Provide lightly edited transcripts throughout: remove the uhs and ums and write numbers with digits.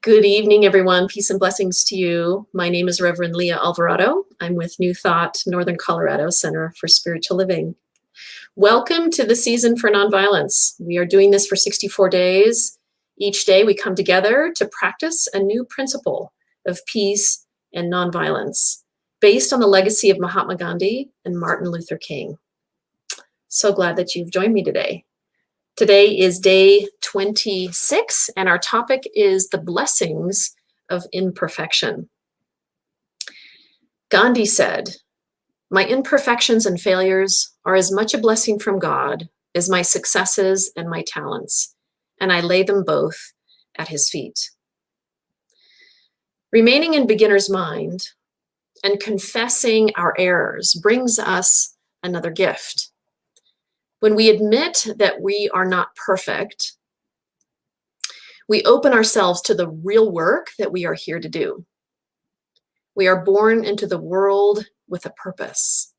Good evening, everyone. Peace and blessings to you. My name is Reverend Leah Alvarado. I'm with New Thought, Northern Colorado Center for Spiritual Living. Welcome to the season for nonviolence. We are doing this for 64 days. Each day we come together to practice a new principle of peace and nonviolence based on the legacy of Mahatma Gandhi and Martin Luther King. So glad that you've joined me today. Today is day 26, and our topic is the blessings of imperfection. Gandhi said, "My imperfections and failures are as much a blessing from God as my successes and my talents, and I lay them both at his feet." Remaining in beginner's mind and confessing our errors brings us another gift. When we admit that we are not perfect, we open ourselves to the real work that we are here to do. We are born into the world with a purpose.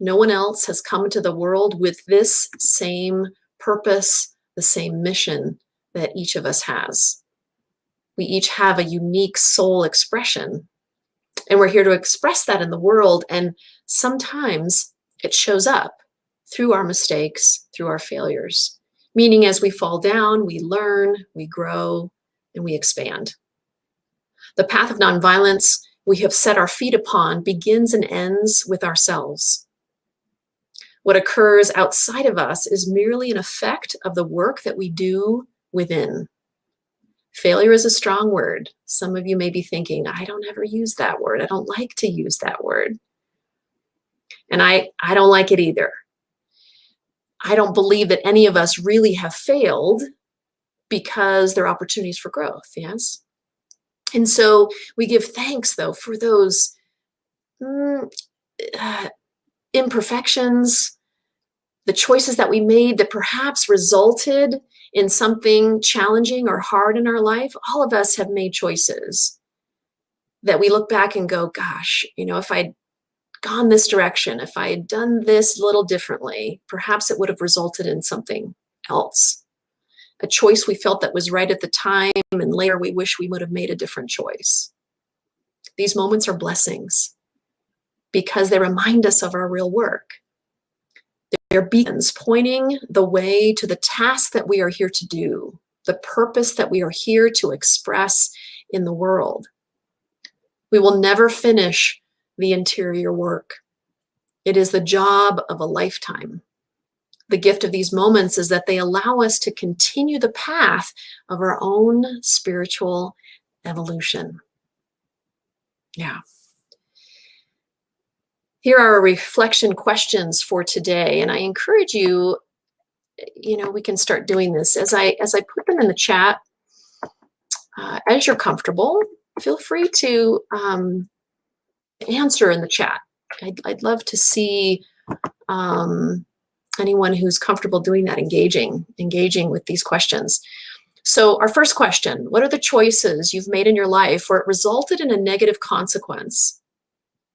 No one else has come to the world with this same purpose, the same mission that each of us has. We each have a unique soul expression, and we're here to express that in the world, and sometimes it shows up through our mistakes, through our failures. Meaning as we fall down, we learn, we grow, and we expand. The path of nonviolence we have set our feet upon begins and ends with ourselves. What occurs outside of us is merely an effect of the work that we do within. Failure is a strong word. Some of you may be thinking, I don't ever use that word. I don't like to use that word. And I don't like it either. I don't believe that any of us really have failed because there are opportunities for growth, yes? And so we give thanks, though, for those imperfections, the choices that we made that perhaps resulted in something challenging or hard in our life. All of us have made choices that we look back and go, gosh, if I'd gone this direction, if I had done this a little differently, perhaps it would have resulted in something else. A choice we felt that was right at the time, and later we wish we would have made a different choice. These moments are blessings because they remind us of our real work. They're beacons pointing the way to the task that we are here to do, the purpose that we are here to express in the world. We will never finish the interior work. It is the job of a lifetime. The gift of these moments is that they allow us to continue the path of our own spiritual evolution. Yeah. Here are our reflection questions for today, and I encourage you, we can start doing this. As I put them in the chat, as you're comfortable, feel free to answer in the chat. I'd love to see anyone who's comfortable doing that, engaging with these questions. So our first question, what are the choices you've made in your life where it resulted in a negative consequence,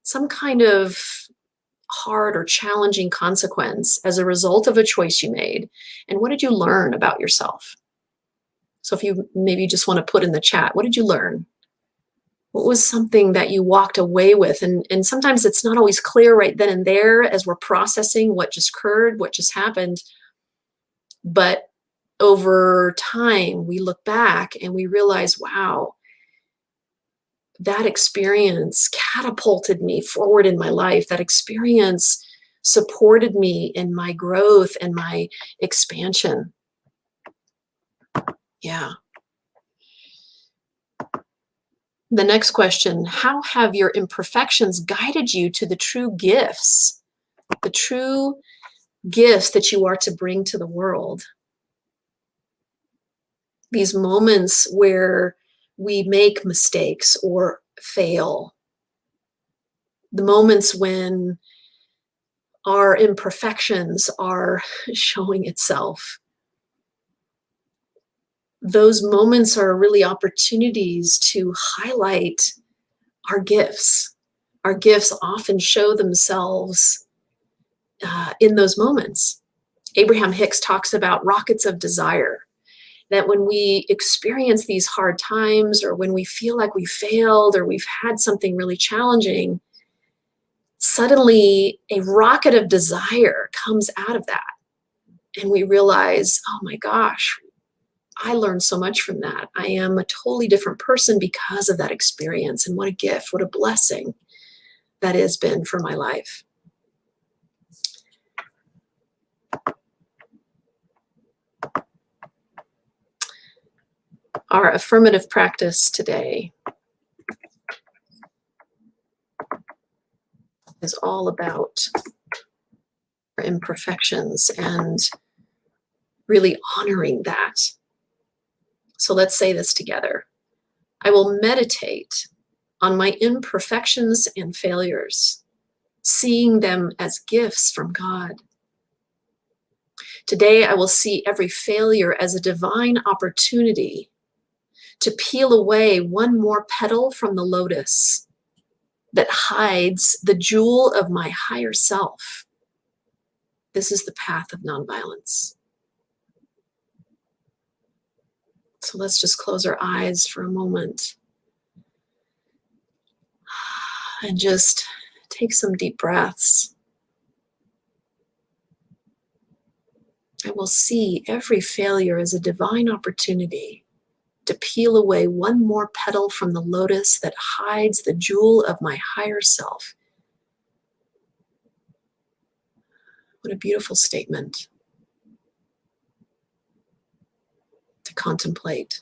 some kind of hard or challenging consequence as a result of a choice you made? And what did you learn about yourself? So if you maybe just want to put in the chat, what did you learn? What was something that you walked away with? And sometimes it's not always clear right then and there as we're processing what just occurred, what just happened. But over time, we look back and we realize, wow, that experience catapulted me forward in my life. That experience supported me in my growth and my expansion. Yeah. The next question, how have your imperfections guided you to the true gifts that you are to bring to the world? These moments where we make mistakes or fail, the moments when our imperfections are showing itself. Those moments are really opportunities to highlight our gifts. Our gifts often show themselves in those moments. Abraham Hicks talks about rockets of desire. that when we experience these hard times, or when we feel like we failed, or we've had something really challenging, suddenly a rocket of desire comes out of that. And we realize, oh my gosh, I learned so much from that. I am a totally different person because of that experience. And what a gift, what a blessing that has been for my life. Our affirmative practice today is all about our imperfections and really honoring that. So let's say this together. I will meditate on my imperfections and failures, seeing them as gifts from God. Today, I will see every failure as a divine opportunity to peel away one more petal from the lotus that hides the jewel of my higher self. This is the path of nonviolence. So let's just close our eyes for a moment and just take some deep breaths. I will see every failure as a divine opportunity to peel away one more petal from the lotus that hides the jewel of my higher self. What a beautiful statement to contemplate.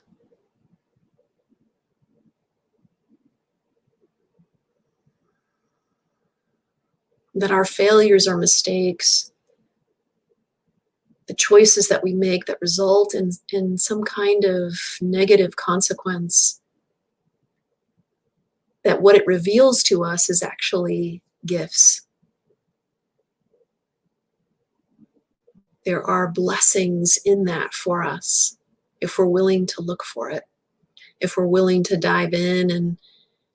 That our failures or mistakes, the choices that we make that result in some kind of negative consequence, that what it reveals to us is actually gifts. There are blessings in that for us if we're willing to look for it, if we're willing to dive in and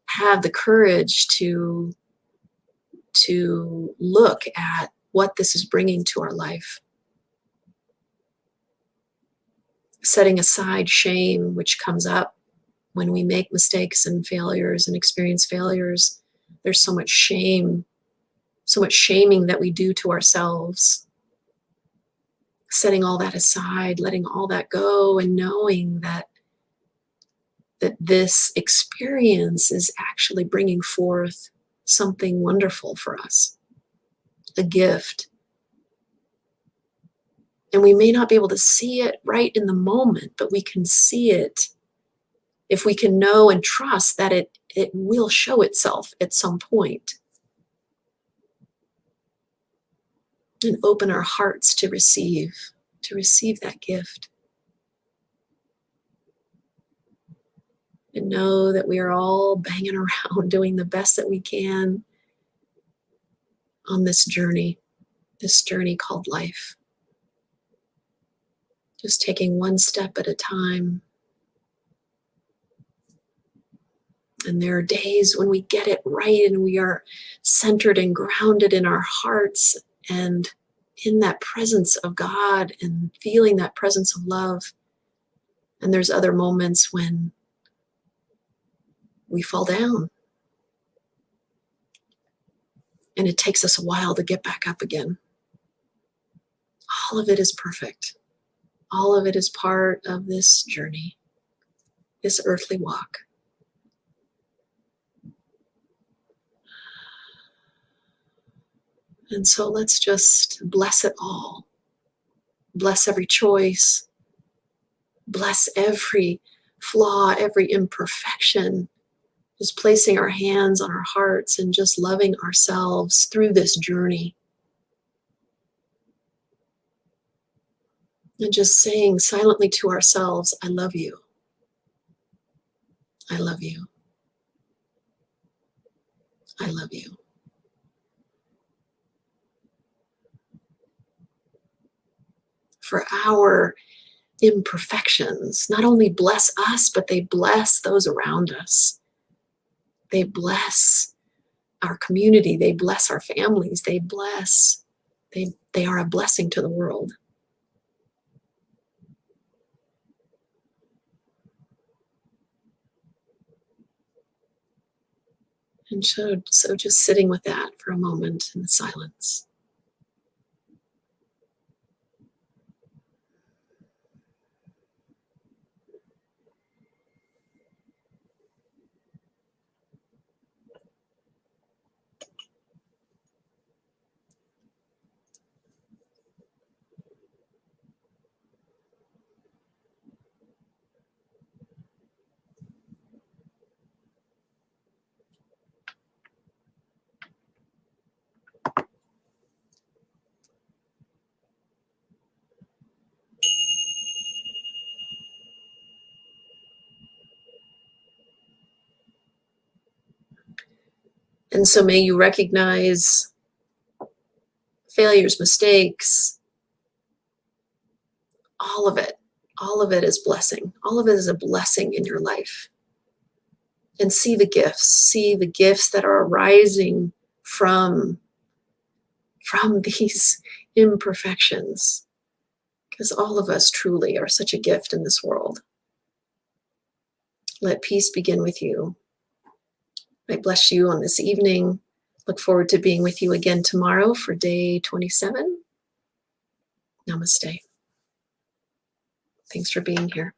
have the courage to look at what this is bringing to our life. Setting aside shame, which comes up when we make mistakes and failures and experience failures. There's so much shame, so much shaming that we do to ourselves. Setting all that aside, letting all that go, and knowing that this experience is actually bringing forth something wonderful for us, a gift. And we may not be able to see it right in the moment, but we can see it if we can know and trust that it will show itself at some point. And open our hearts to receive that gift. And know that we are all banging around doing the best that we can on this journey called life. Just taking one step at a time. And there are days when we get it right and we are centered and grounded in our hearts and in that presence of God and feeling that presence of love. And there's other moments when we fall down. And it takes us a while to get back up again. All of it is perfect. All of it is part of this journey, this earthly walk. And so let's just bless it all. Bless every choice. Bless every flaw, every imperfection. Just placing our hands on our hearts and just loving ourselves through this journey. And just saying silently to ourselves, I love you. I love you. I love you. For our imperfections not only bless us, but they bless those around us. They bless our community. They bless our families. They are a blessing to the world. And so just sitting with that for a moment in the silence. And so may you recognize failures, mistakes, all of it. All of it is blessing. All of it is a blessing in your life. And see the gifts that are arising from these imperfections. Because all of us truly are such a gift in this world. Let peace begin with you. I bless you on this evening. Look forward to being with you again tomorrow for day 27. Namaste. Thanks for being here.